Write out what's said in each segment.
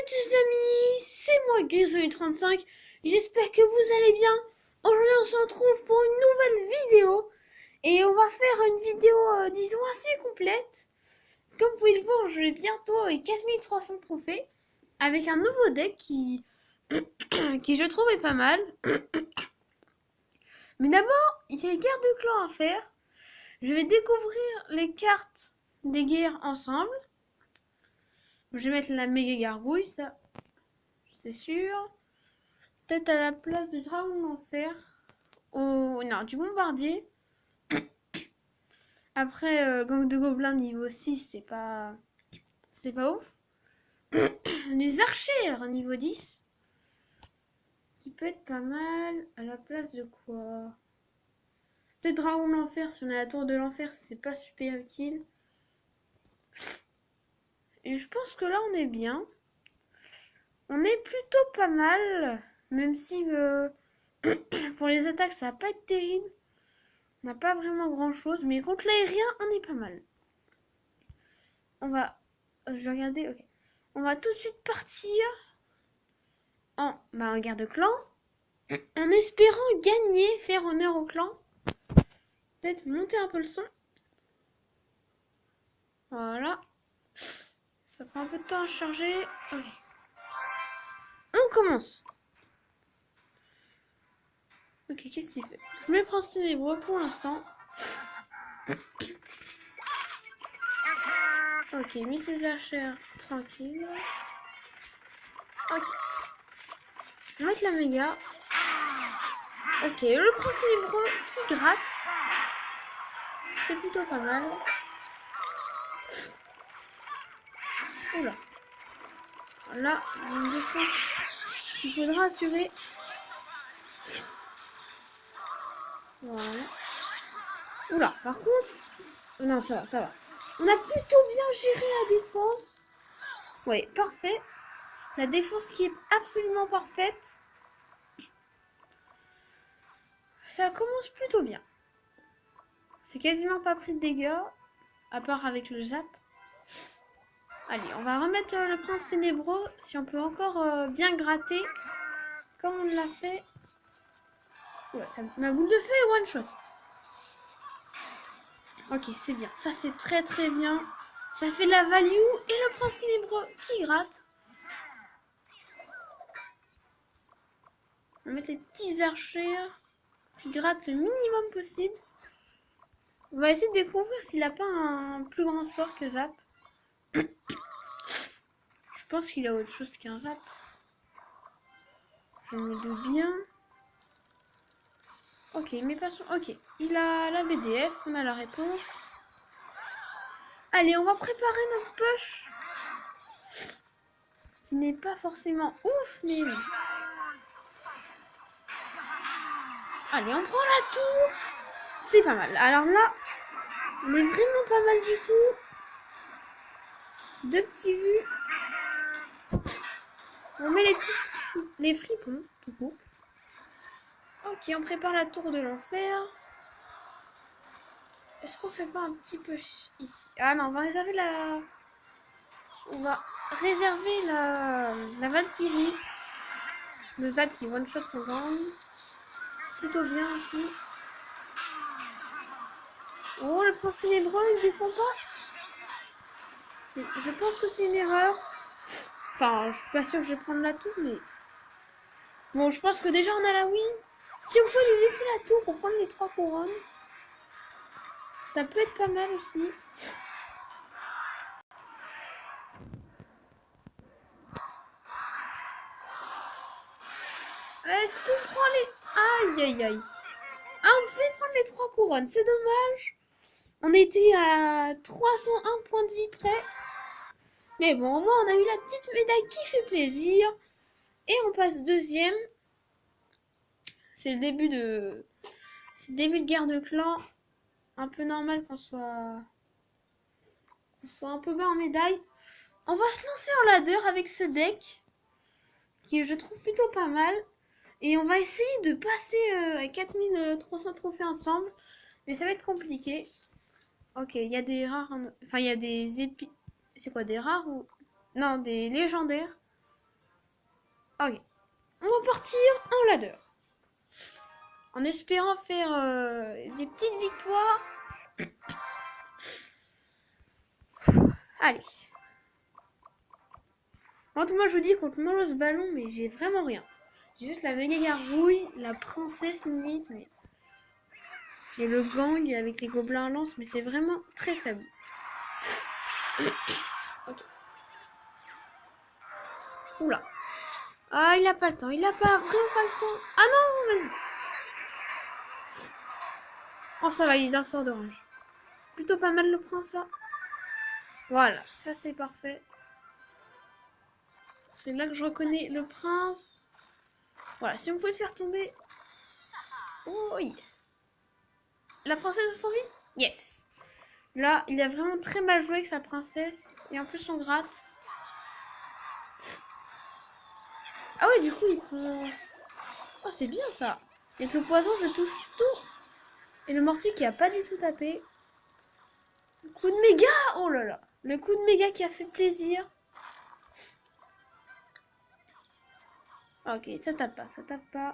tous amis, c'est moi Grisoni35, j'espère que vous allez bien. Aujourd'hui on se retrouve pour une nouvelle vidéo et on va faire une vidéo disons assez complète. Comme vous pouvez le voir, j'ai bientôt 4300 trophées avec un nouveau deck qui je trouve est pas mal. Mais d'abord, il y a les guerres de clans à faire. Je vais découvrir les cartes des guerres ensemble. Je vais mettre la méga gargouille, ça c'est sûr. Peut-être à la place du dragon d'enfer. Non, du bombardier. Après, gang de gobelins niveau 6, c'est pas ouf. Les archers niveau 10. Qui peut être pas mal. À la place de quoi? Peut-être dragon d'enfer, si on a la tour de l'enfer, c'est pas super utile. Et je pense que là, on est bien. On est plutôt pas mal. Même si pour les attaques, ça va pas être terrible. On n'a pas vraiment grand chose. Mais contre l'aérien, on est pas mal. On va... Je vais regarder, ok. On va tout de suite partir en guerre de clan. En espérant gagner, faire honneur au clan. Peut-être monter un peu le son. Voilà. Ça prend un peu de temps à charger. Ok. On commence. Ok, qu'est-ce qu'il fait? Je mets Prince Ténébreux pour l'instant. Ok, mis ses archères tranquille. Ok. On va mettre la méga. Ok, le Prince Ténébreux qui gratte. C'est plutôt pas mal. Oula. Là, une défense qu'il faudra assurer. Voilà. Oula, par contre... Non, ça va, ça va. On a plutôt bien géré la défense. Ouais, parfait. La défense qui est absolument parfaite. Ça commence plutôt bien. C'est quasiment pas pris de dégâts. À part avec le zap. Allez, on va remettre le prince ténébreux. Si on peut encore bien gratter. Comme on l'a fait. Ouais, ma boule de feu est one shot. Ok, c'est bien. Ça, c'est très très bien. Ça fait de la value. Et le prince ténébreux qui gratte. On va mettre les petits archers qui grattent le minimum possible. On va essayer de découvrir s'il n'a pas un plus grand sort que zap. Je pense qu'il a autre chose qu'un zap. Je me doute bien. Ok, mais passons. Ok, il a la BDF, on a la réponse. Allez, on va préparer notre push. Qui n'est pas forcément ouf, mais oui. Allez, on prend la tour. C'est pas mal. Alors là, on est vraiment pas mal du tout. Deux petits vues. On met les fripons, tout court. Ok, on prépare la tour de l'enfer. Est-ce qu'on fait pas un petit peu ici? Ah non, on va réserver la... On va réserver la Valkyrie. Le zap qui one-shot son gang. Plutôt bien aussi. Oh, le prince ténébreux, il défend pas. Je pense que c'est une erreur. Enfin, je suis pas sûre que je vais prendre la tour, mais... Bon, je pense que déjà on a la win. Si on peut lui laisser la tour pour prendre les 3 couronnes, ça peut être pas mal aussi. Est-ce qu'on prend les... Aïe, aïe, aïe. Ah, on pouvait prendre les 3 couronnes, c'est dommage. On était à 301 points de vie près. Mais bon, au moins on a eu la petite médaille qui fait plaisir. Et on passe deuxième. C'est le début de... guerre de clan. Un peu normal qu'on soit un peu bas en médaille. On va se lancer en ladder avec ce deck. Qui je trouve plutôt pas mal. Et on va essayer de passer à 4300 trophées ensemble. Mais ça va être compliqué. Ok, il y a des rares... Enfin, il y a des épis... C'est quoi, des rares ou... Non, des légendaires. Ok. On va partir en ladder. En espérant faire des petites victoires. Allez. En tout cas, je vous dis qu'on mange ce ballon, mais j'ai vraiment rien. J'ai juste la méga gargouille, la princesse limite, mais... et le gang avec les gobelins à lance, mais c'est vraiment très faible. Ok. Oula. Ah, il a pas le temps, il a pas vraiment pas le temps. Ah non, vas-y. Oh, ça va, il est dans le sort d'orange. Plutôt pas mal le prince là. Voilà, ça c'est parfait. C'est là que je reconnais le prince. Voilà, si on pouvait faire tomber... Oh, yes. La princesse a son vie? Yes. Là, il a vraiment très mal joué avec sa princesse. Et en plus, on gratte. Ah ouais, du coup, il prend... Oh, c'est bien ça. Avec le poison, je touche tout. Et le mortier qui a pas du tout tapé. Le coup de méga. Oh là là. Le coup de méga qui a fait plaisir. Ok, ça tape pas, ça tape pas.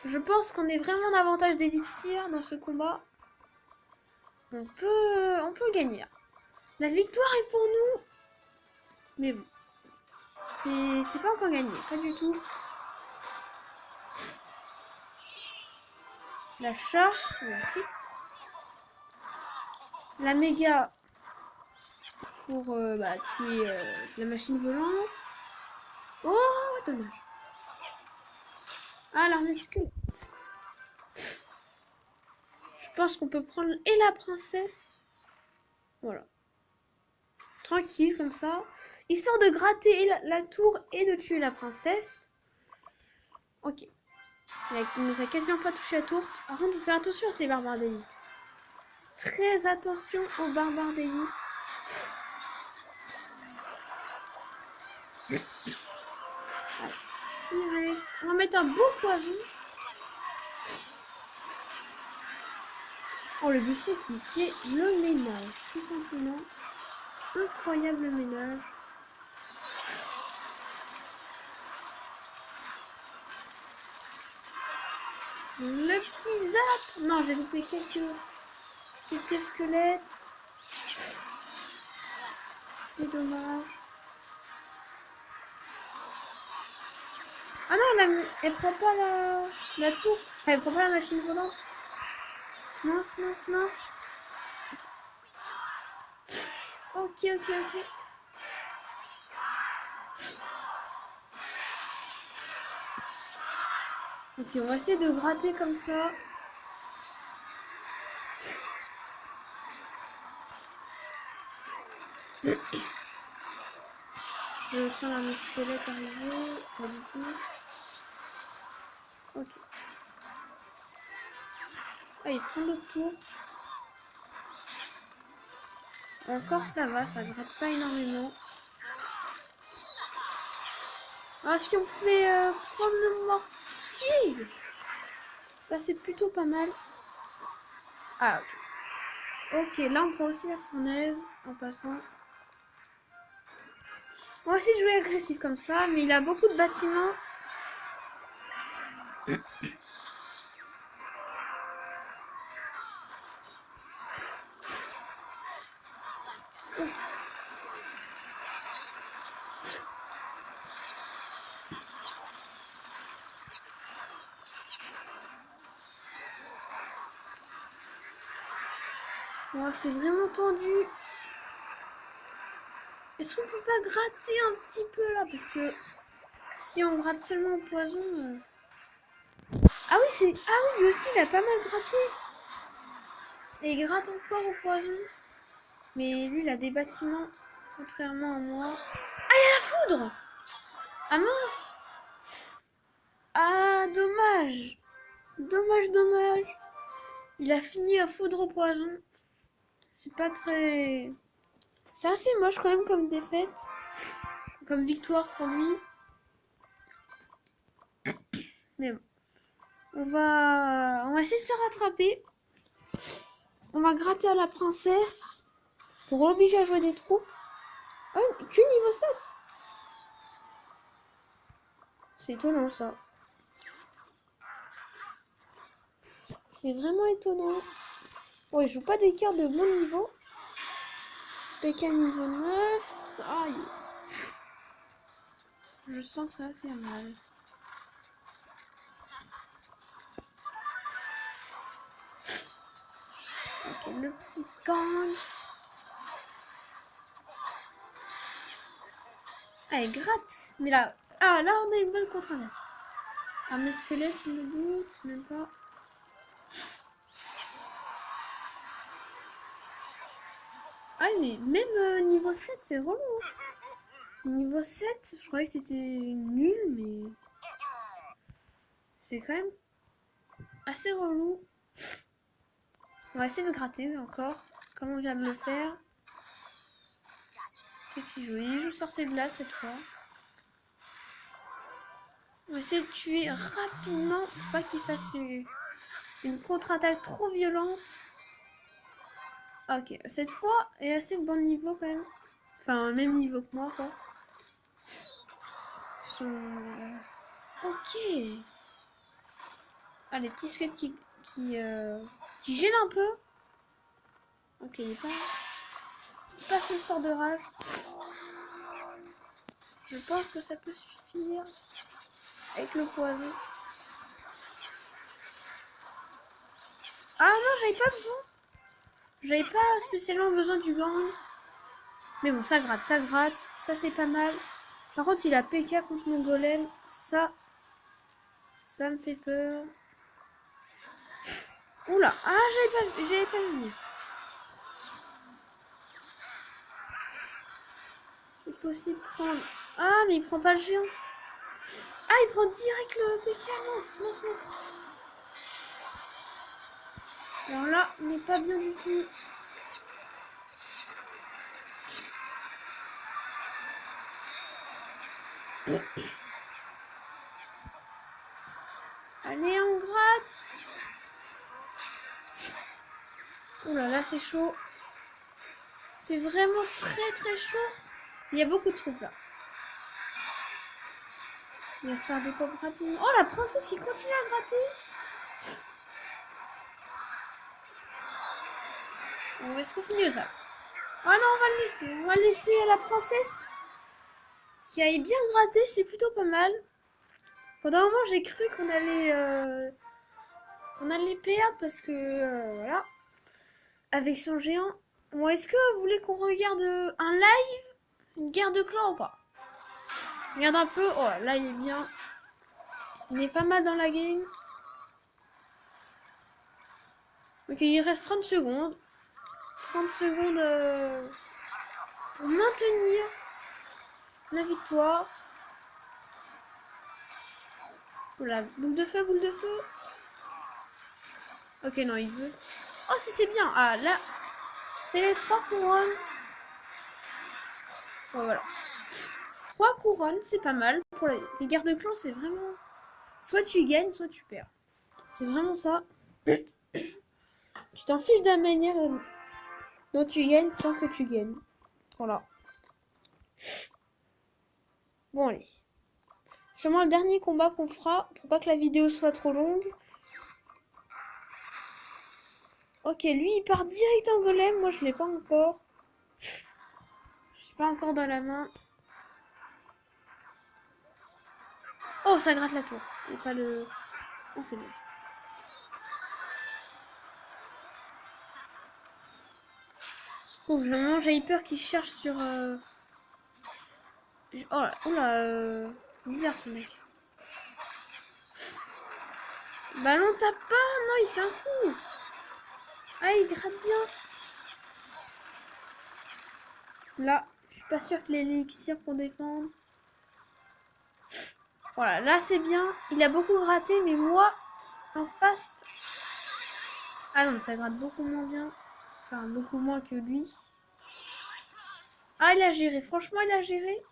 Je pense qu'on est vraiment en avantage d'élixir dans ce combat. On peut gagner. La victoire est pour nous. Mais bon. C'est pas encore gagné, pas du tout. La charge, merci. La méga pour tuer la machine volante. Oh, dommage. Ah, l'armée squelette. Je pense qu'on peut prendre et la princesse. Voilà. Tranquille, comme ça. Histoire de gratter la tour et de tuer la princesse. Ok. Il nous a quasiment pas touché la tour. Par contre, il faut faire attention à ces barbares d'élite. Très attention aux barbares d'élite. Direct. On va mettre un beau poison. Oh, le bûcheron qui fait le ménage, tout simplement. Incroyable ménage. Le petit zap. Non, j'ai loupé quelques squelettes. C'est dommage. Ah non, elle prend pas la tour. Enfin, elle prend pas la machine volante. Mince, mince, mince. Ok. Ok, on va essayer de gratter comme ça. Je sens un squelette arriver. Pas du tout. Ok. Ah, il prend le tour. Encore ça va, ça gratte pas énormément. Ah, si on pouvait prendre le mortier. Ça c'est plutôt pas mal. Ah ok. Ok, là on prend aussi la fournaise en passant. On va essayer de jouer agressif comme ça, mais il a beaucoup de bâtiments. Oh, c'est vraiment tendu. Est-ce qu'on peut pas gratter un petit peu là? Parce que si on gratte seulement au poison... Ah oui, lui aussi, il a pas mal gratté. Et il gratte encore au poison. Mais lui, il a des bâtiments, contrairement à moi. Ah, il y a la foudre! Ah mince! Ah, dommage! Dommage. Il a fini à foudre au poison. C'est pas très... C'est assez moche quand même comme défaite. Comme victoire pour lui. Mais bon. On va essayer de se rattraper. On va gratter à la princesse. Pour l'obliger à jouer des troupes. Oh, que niveau 7. C'est étonnant ça. C'est vraiment étonnant. Ouais, je joue pas des cartes de bon niveau. PK niveau 9. Aïe. Je sens que ça va faire mal. Ok, le petit gang. Allez, gratte. Mais là... Ah, là, on a une bonne contre-attaque. Ah, mes squelettes, je me doute. Même pas. Ah, mais même niveau 7, c'est relou. Niveau 7, je croyais que c'était nul, mais... C'est quand même assez relou. On va essayer de gratter encore, comme on vient de le faire. Qu'est-ce qu'il joue? Il joue sorcier de glace cette fois. On va essayer de tuer rapidement pour pas qu'il fasse une contre-attaque trop violente. Ok, cette fois, il est assez de bon niveau quand même. Enfin, même niveau que moi, quoi. Ok. Ah, les petits squelettes qui gênent un peu. Ok, il est pas ce sort de rage. Je pense que ça peut suffire. Avec le poison. Ah non, j'avais pas besoin. J'avais pas spécialement besoin du gang. Mais bon, ça gratte, ça gratte. Ça, c'est pas mal. Par contre, il a PK contre mon golem. Ça me fait peur. Oula, ah, j'avais pas vu venir. C'est possible de prendre... Ah, mais il prend pas le géant. Ah, il prend direct le PK. Non. Alors là, on n'est pas bien du tout. Allez, on gratte. Oula, là, c'est chaud. C'est vraiment très chaud. Il y a beaucoup de troupes là. Il va se faire des pop rapidement. Oh, la princesse qui continue à gratter. Bon, est-ce qu'on finit ça? Ah non, on va le laisser. On va laisser à la princesse qui aille bien gratter. C'est plutôt pas mal. Pendant un moment, j'ai cru qu'on allait perdre parce que voilà. Avec son géant. Bon, est-ce que vous voulez qu'on regarde un live? Une guerre de clans ou pas? Regarde un peu. Oh, là, il est bien. Il est pas mal dans la game. Ok, il reste 30 secondes. 30 secondes pour maintenir la victoire. Voilà, boule de feu. Ok, non, il veut... Oh, si c'est bien. Ah, là, c'est les 3 couronnes. Ouais, voilà. 3 couronnes, c'est pas mal. Pour les guerres de clans, c'est vraiment... Soit tu gagnes, soit tu perds. C'est vraiment ça. Tu t'en fiches de la manière dont tu gagnes tant que tu gagnes. Voilà. Bon, allez. Sûrement le dernier combat qu'on fera pour pas que la vidéo soit trop longue. Ok, lui il part direct en golem. Moi je l'ai pas encore. Je l'ai pas encore dans la main. Oh, ça gratte la tour. Et pas le... Oh, c'est bon. Oh, vraiment, j'ai peur qu'il cherche sur... Oh là, bizarre ce mec. Ballon tape pas. Non, il fait un coup. Ah, il gratte bien. Là, je suis pas sûre que l'élixir pour défendre. Voilà, là c'est bien. Il a beaucoup gratté, mais moi, en face... Ah non, ça gratte beaucoup moins bien. Enfin, beaucoup moins que lui. Ah, il a géré. Franchement, il a géré.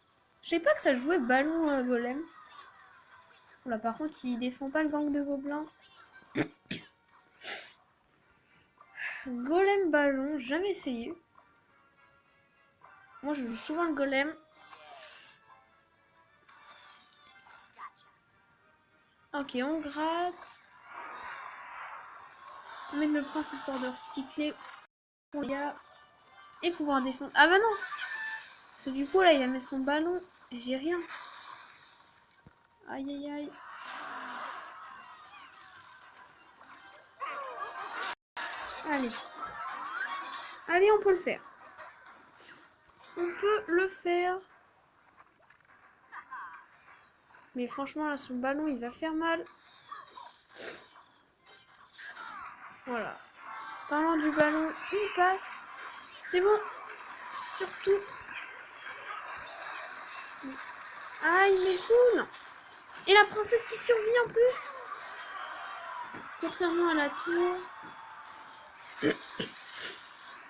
Je sais pas que ça jouait ballon golem. Là, par contre, il défend pas le gang de gobelins. Golem ballon, jamais essayé. Moi, je joue souvent le golem. Ok, on gratte. On met le prince histoire de recycler pour les gars. Et pouvoir défendre. Ah bah non! Parce que du coup, là, il va mettre son ballon. Et j'ai rien. Aïe aïe aïe. Allez. Allez, on peut le faire. On peut le faire. Mais franchement, là, son ballon, il va faire mal. Voilà. Parlant du ballon, il passe. C'est bon. Surtout. Aïe, mais coup, non. Et la princesse qui survit en plus. Contrairement à la tour.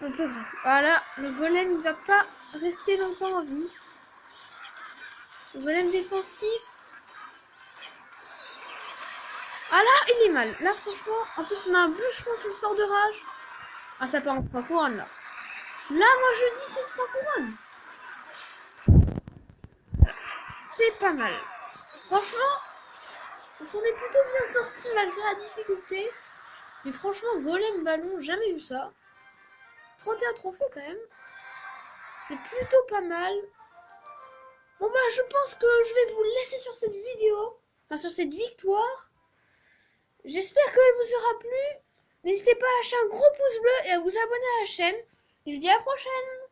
On peut gratter. Voilà, le golem, il va pas rester longtemps en vie. Le golem défensif. Ah là, il est mal. Là, franchement, en plus, on a un bûcheron sur le sort de rage. Ah, ça part en 3 couronnes, là. Là, moi, je dis c'est 3 couronnes. C'est pas mal. Franchement, on s'en est plutôt bien sorti malgré la difficulté. Mais franchement, golem ballon, jamais vu ça. 31 trophées quand même. C'est plutôt pas mal. Bon bah je pense que je vais vous laisser sur cette vidéo. Enfin sur cette victoire. J'espère qu'elle vous aura plu. N'hésitez pas à lâcher un gros pouce bleu et à vous abonner à la chaîne. Et je vous dis à la prochaine.